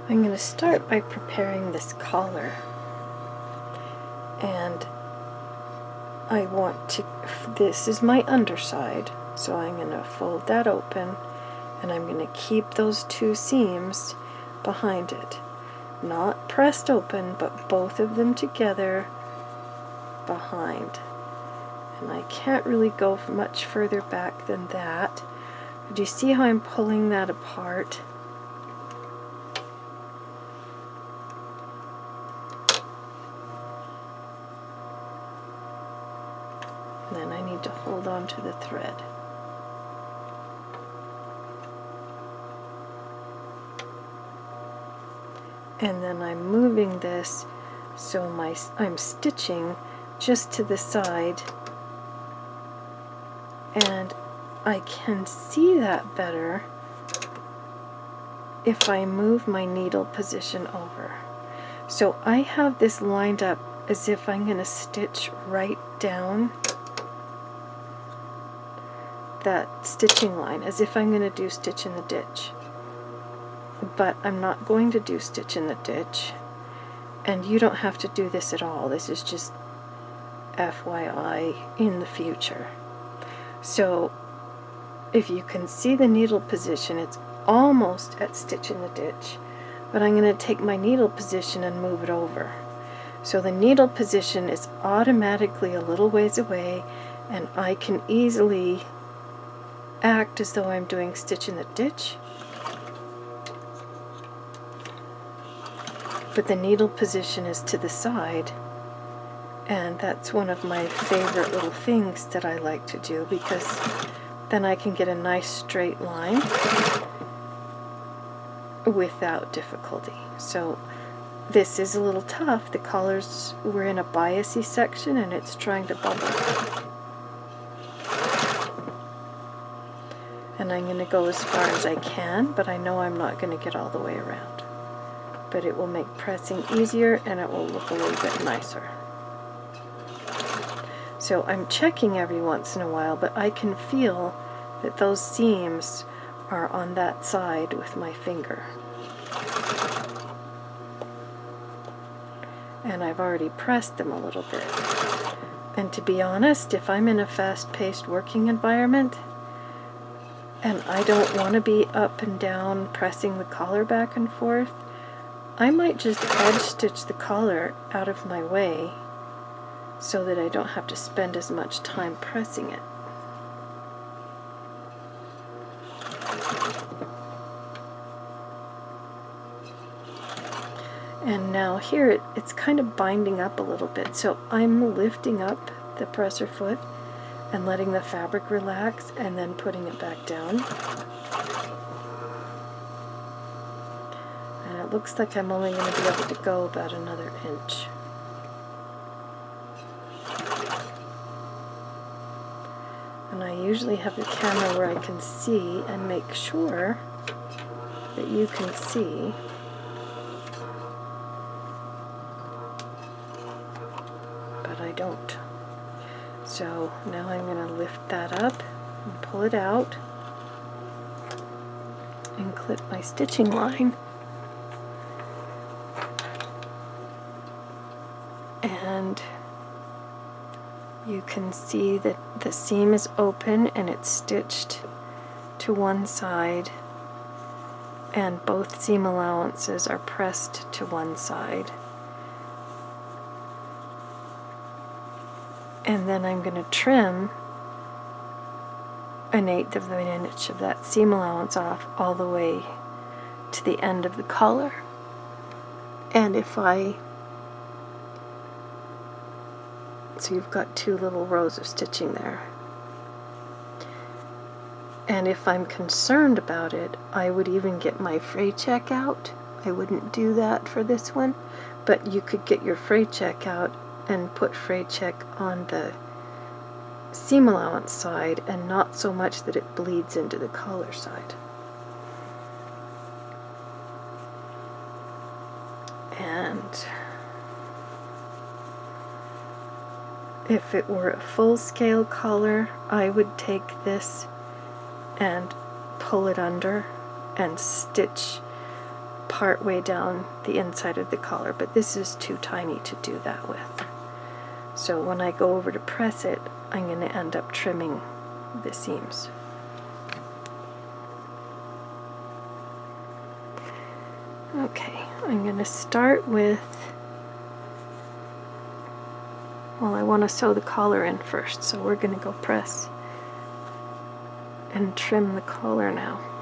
I'm going to start by preparing this collar, and I want to, this is my underside, so I'm going to fold that open, and I'm going to keep those two seams behind it. Not pressed open, but both of them together behind. And I can't really go much further back than that. Do you see how I'm pulling that apart? And then I need to hold on to the thread. And then I'm moving this so I'm stitching just to the side, and I can see that better if I move my needle position over. So I have this lined up as if I'm going to stitch right down that stitching line, as if I'm going to do stitch in the ditch. But I'm not going to do stitch in the ditch, and you don't have to do this at all. This is just FYI in the future. So if you can see the needle position, it's almost at stitch in the ditch, but I'm going to take my needle position and move it over. So the needle position is automatically a little ways away, and I can easily act as though I'm doing stitch in the ditch, but the needle position is to the side, and that's one of my favorite little things that I like to do, because then I can get a nice straight line without difficulty. So this is a little tough. The collars were in a biasy section and it's trying to bubble. And I'm going to go as far as I can, but I know I'm not going to get all the way around. But it will make pressing easier and it will look a little bit nicer. So I'm checking every once in a while, but I can feel that those seams are on that side with my finger. And I've already pressed them a little bit. And to be honest, if I'm in a fast-paced working environment and I don't want to be up and down pressing the collar back and forth, I might just edge stitch the collar out of my way so that I don't have to spend as much time pressing it. And now here it's kind of binding up a little bit, so I'm lifting up the presser foot and letting the fabric relax and then putting it back down. And it looks like I'm only going to be able to go about another inch. And I usually have the camera where I can see and make sure that you can see. But I don't. So now I'm going to lift that up and pull it out and clip my stitching line. And you can see that the seam is open and it's stitched to one side, and both seam allowances are pressed to one side. And then I'm going to trim 1/8 of an inch of that seam allowance off all the way to the end of the collar. And so you've got 2 little rows of stitching there. And if I'm concerned about it, I would even get my fray check out. I wouldn't do that for this one, but you could get your fray check out and put fray check on the seam allowance side and not so much that it bleeds into the collar side. And if it were a full-scale collar, I would take this and pull it under and stitch part way down the inside of the collar, but this is too tiny to do that with. So when I go over to press it, I'm going to end up trimming the seams. Okay, I'm going to start with, well, I want to sew the collar in first, so we're going to go press and trim the collar now.